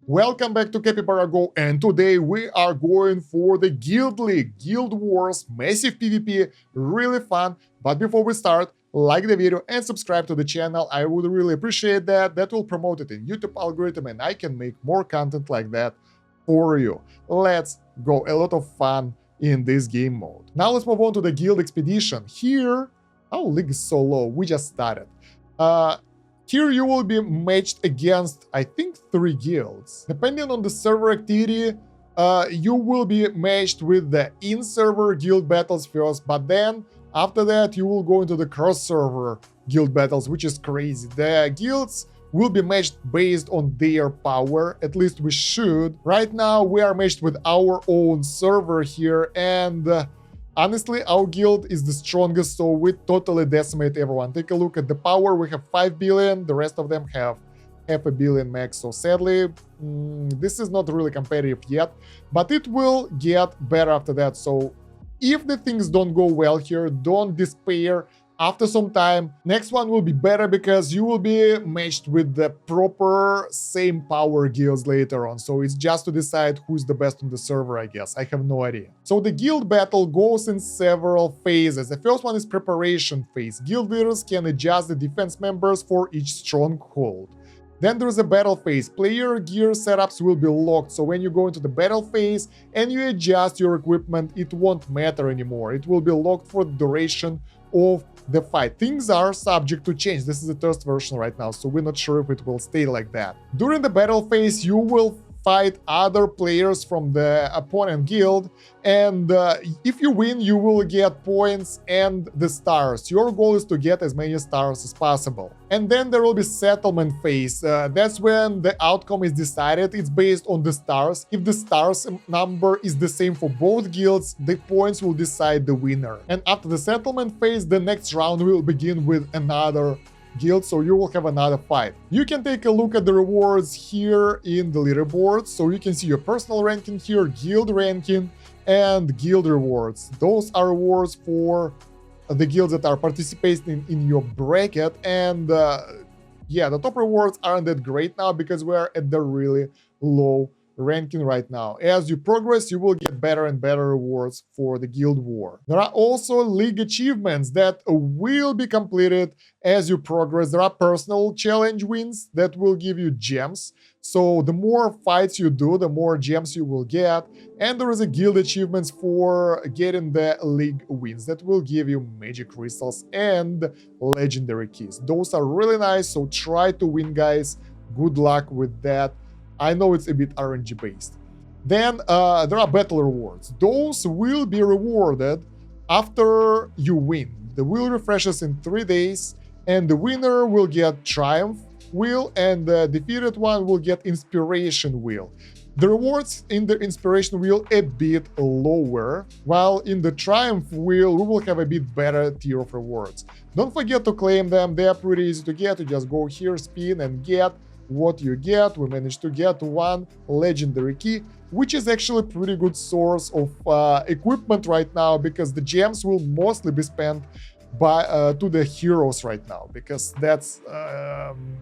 Welcome back to Capybara Go, and today we are going for the Guild League, Guild Wars, massive PvP, really fun. But before we start, like the video and subscribe to the channel, I would really appreciate that. That will promote it in YouTube algorithm and I can make more content like that for you. Let's go, a lot of fun in this game mode. Now let's move on to the Guild Expedition. Here, our league is so low, we just started. Here you will be matched against, I think, 3 guilds. Depending on the server activity, you will be matched with the in-server guild battles first, but then after that you will go into the cross-server guild battles, which is crazy. The guilds will be matched based on their power, at least we should. Right now we are matched with our own server here, and honestly, our guild is the strongest, so we totally decimate everyone. Take a look at the power. We have 5 billion, the rest of them have half a billion max. So sadly, this is not really competitive yet, but it will get better after that. So if the things don't go well here, don't despair. After some time, next one will be better because you will be matched with the proper same power guilds later on. So it's just to decide who's the best on the server, I guess. I have no idea. So the guild battle goes in several phases. The first one is preparation phase. Guild leaders can adjust the defense members for each stronghold. Then there's a battle phase. Player gear setups will be locked, so when you go into the battle phase and you adjust your equipment, it won't matter anymore. It will be locked for the duration of the fight. Things are subject to change. This is the test version right now, so we're not sure if it will stay like that. During the battle phase, you will fight other players from the opponent guild, and if you win, you will get points and the stars. Your goal is to get as many stars as possible. And then there will be settlement phase. That's when the outcome is decided. It's based on the stars. If the stars number is the same for both guilds, the points will decide the winner. And after the settlement phase, the next round will begin with another guild, so you will have another fight. You can take a look at the rewards here in the leaderboard, so you can see your personal ranking here, guild ranking, and guild rewards. Those are rewards for the guilds that are participating in your bracket, and yeah, the top rewards aren't that great now because we're at the really low ranking right now. As you progress, you will get better and better rewards for the guild war. There are also league achievements that will be completed as you progress. There are personal challenge wins that will give you gems. So the more fights you do, the more gems you will get. And there is a guild achievements for getting the league wins that will give you magic crystals and legendary keys. Those are really nice, so try to win, guys. Good luck with that. I know it's a bit RNG based. Then there are battle rewards. Those will be rewarded after you win. The wheel refreshes in 3 days, and the winner will get Triumph Wheel, and the defeated one will get Inspiration Wheel. The rewards in the Inspiration Wheel a bit lower, while in the Triumph Wheel we will have a bit better tier of rewards. Don't forget to claim them, they are pretty easy to get. You just go here, spin, and get what you get. We managed to get 1 legendary key, which is actually a pretty good source of equipment right now, because the gems will mostly be spent by to the heroes right now, because that's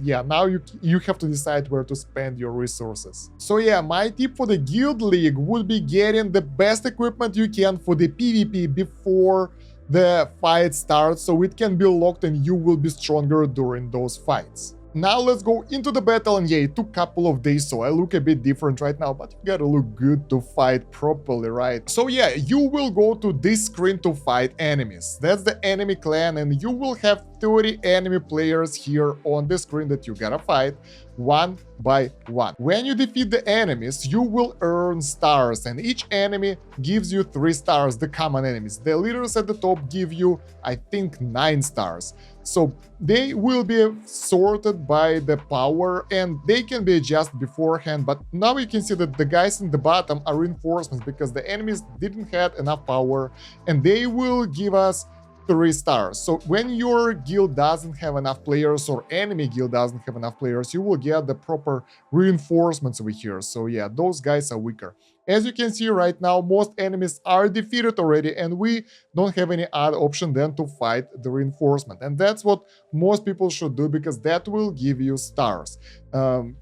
yeah, now you have to decide where to spend your resources. So yeah, my tip for the guild league would be getting the best equipment you can for the PvP before the fight starts, so it can be locked and you will be stronger during those fights. Now let's go into the battle, and yeah, it took a couple of days, so I look a bit different right now, but you gotta look good to fight properly, right? So yeah, you will go to this screen to fight enemies. That's the enemy clan, and you will have 30 enemy players here on the screen that you gotta fight one by one. When you defeat the enemies, you will earn stars, and each enemy gives you 3 stars, the common enemies. The leaders at the top give you, I think, 9 stars. So they will be sorted by the power, and they can be adjusted beforehand, but now you can see that the guys in the bottom are reinforcements because the enemies didn't have enough power, and they will give us 3 stars. So when your guild doesn't have enough players, or enemy guild doesn't have enough players, you will get the proper reinforcements over here. So yeah, those guys are weaker. As you can see right now, most enemies are defeated already, and we don't have any other option than to fight the reinforcement. And that's what most people should do, because that will give you stars.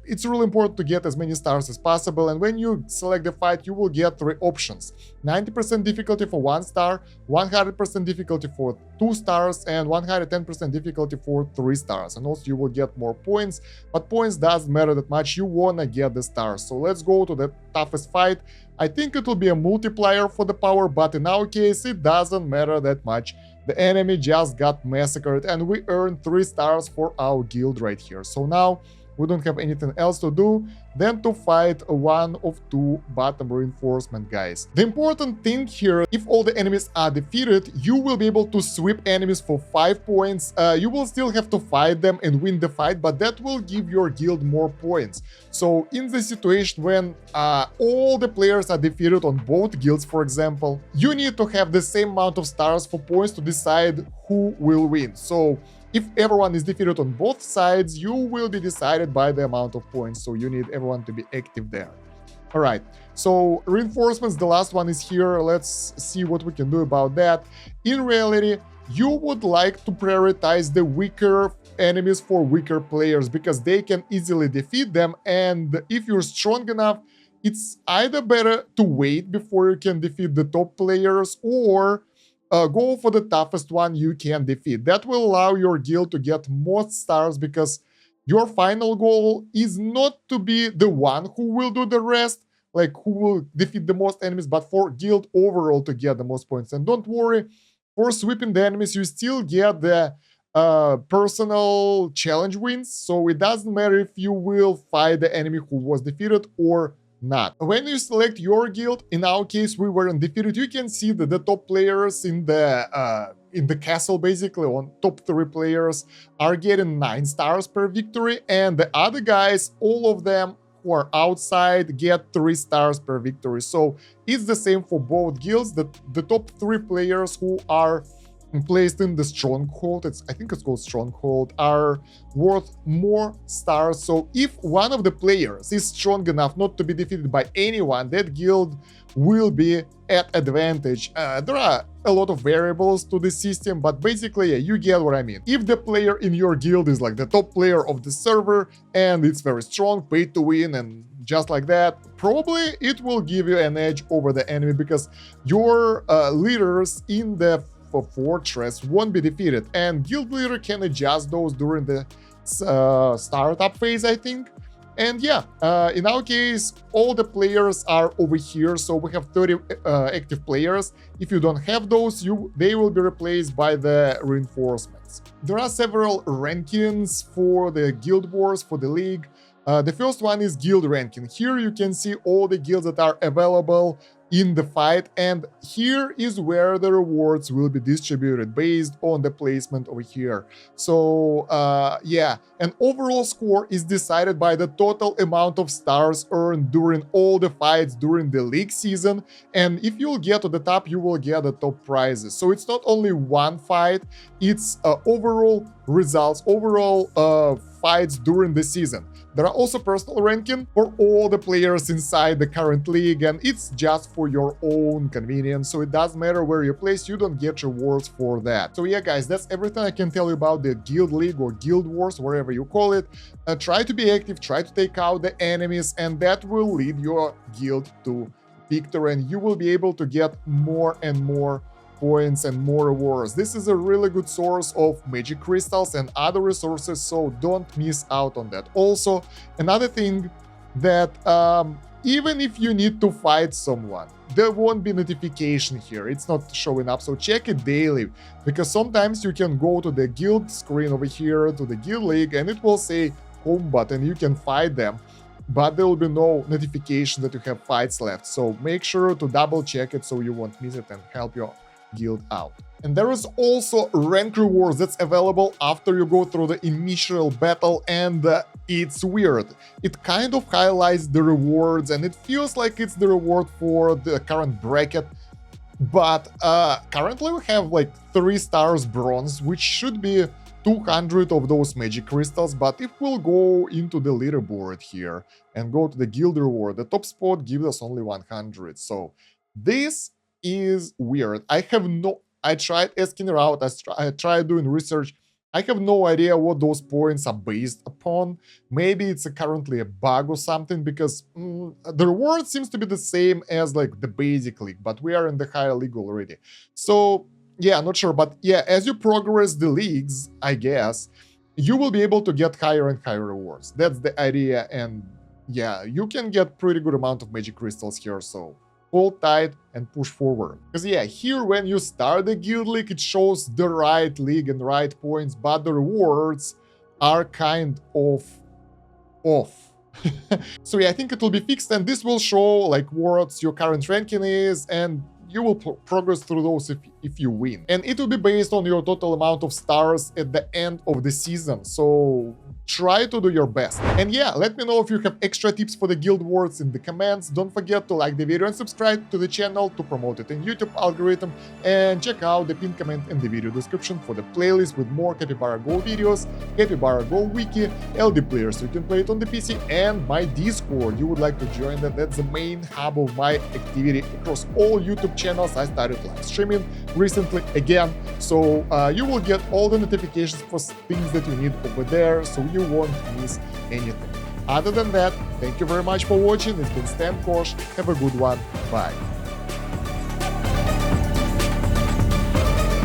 It's really important to get as many stars as possible, and when you select the fight, you will get 3 options: 90% difficulty for 1 star, 100% difficulty for 2 stars, and 110% difficulty for 3 stars. And also you will get more points, but points doesn't matter that much, you wanna get the stars. So let's go to the toughest fight. I think it will be a multiplier for the power, but in our case it doesn't matter that much. The enemy just got massacred and we earned 3 stars for our guild right here. So now we don't have anything else to do than to fight one of 2 bottom reinforcement guys. The important thing here, if all the enemies are defeated, you will be able to sweep enemies for 5 points. You will still have to fight them and win the fight, but that will give your guild more points. So in the situation when all the players are defeated on both guilds, for example, you need to have the same amount of stars for points to decide who will win. So if everyone is defeated on both sides, you will be decided by the amount of points, so you need everyone to be active there. Alright, so reinforcements, the last one is here. Let's see what we can do about that. In reality, you would like to prioritize the weaker enemies for weaker players, because they can easily defeat them, and if you're strong enough, it's either better to wait before you can defeat the top players, or go for the toughest one you can defeat. That will allow your guild to get most stars, because your final goal is not to be the one who will do the rest, like who will defeat the most enemies, but for guild overall to get the most points. And don't worry, for sweeping the enemies, you still get the personal challenge wins, so it doesn't matter if you will fight the enemy who was defeated or not. When you select your guild, in our case we were undefeated, you can see that the top players in the castle, basically on top 3 players, are getting 9 stars per victory, and the other guys, all of them who are outside, get 3 stars per victory. So it's the same for both guilds. The top 3 players who are placed in the stronghold, I think it's called stronghold, are worth more stars. So if one of the players is strong enough not to be defeated by anyone, that guild will be at advantage. There are a lot of variables to the system, but basically, yeah, you get what I mean. If the player in your guild is like the top player of the server and it's very strong, paid to win, and just like that, probably it will give you an edge over the enemy, because your leaders in the fortress won't be defeated, and guild leader can adjust those during the startup phase, I think. And yeah, in our case, all the players are over here, so we have 30 active players. If you don't have those, they will be replaced by the reinforcements. There are several rankings for the guild wars, for the league. The first one is guild ranking. Here you can see all the guilds that are available in the fight, and here is where the rewards will be distributed based on the placement over here. So yeah, an overall score is decided by the total amount of stars earned during all the fights during the league season, and if you'll get to the top, you will get the top prizes. So it's not only one fight, it's overall results, overall fights during the season. There are also personal ranking for all the players inside the current league, and it's just for your own convenience, so it doesn't matter where you place, you don't get rewards for that. So yeah guys, that's everything I can tell you about the guild league or guild wars, wherever you call it. Try to be active, try to take out the enemies, and that will lead your guild to victory, and you will be able to get more and more points and more rewards. This is a really good source of magic crystals and other resources, so don't miss out on that. Also, another thing that even if you need to fight someone, there won't be notification here, it's not showing up, so check it daily, because sometimes you can go to the guild screen over here, to the guild league, and it will say home button, you can fight them, but there will be no notification that you have fights left, so make sure to double check it so you won't miss it and help your guild out. And there is also rank rewards that's available after you go through the initial battle, and it's weird. It kind of highlights the rewards and it feels like it's the reward for the current bracket, but currently we have like 3 stars bronze, which should be 200 of those magic crystals. But if we'll go into the leaderboard here and go to the guild reward, the top spot gives us only 100. So this is weird. I tried asking around, I tried doing research. I have no idea what those points are based upon. Maybe it's currently a bug or something, because the reward seems to be the same as like the basic league, but we are in the higher league already. So yeah, not sure, but yeah, as you progress the leagues, I guess, you will be able to get higher and higher rewards. That's the idea, and yeah, you can get pretty good amount of magic crystals here, so hold tight and push forward. Because yeah, here when you start the guild league, it shows the right league and right points, but the rewards are kind of off. So yeah, I think it will be fixed, and this will show like what your current ranking is, and you will progress through those if you win. And it will be based on your total amount of stars at the end of the season, so try to do your best. And yeah, let me know if you have extra tips for the guild wars in the comments. Don't forget to like the video and subscribe to the channel to promote it in YouTube algorithm, and check out the pinned comment in the video description for the playlist with more Capybara Go videos, Capybara Go wiki, LD players so you can play it on the PC, and my Discord. You would like to join that? That's the main hub of my activity across all YouTube channels. I started live streaming recently again, so you will get all the notifications for things that you need over there, so you won't miss anything. Other than that, thank you very much for watching. It's been Kosh. Have a good one. Bye.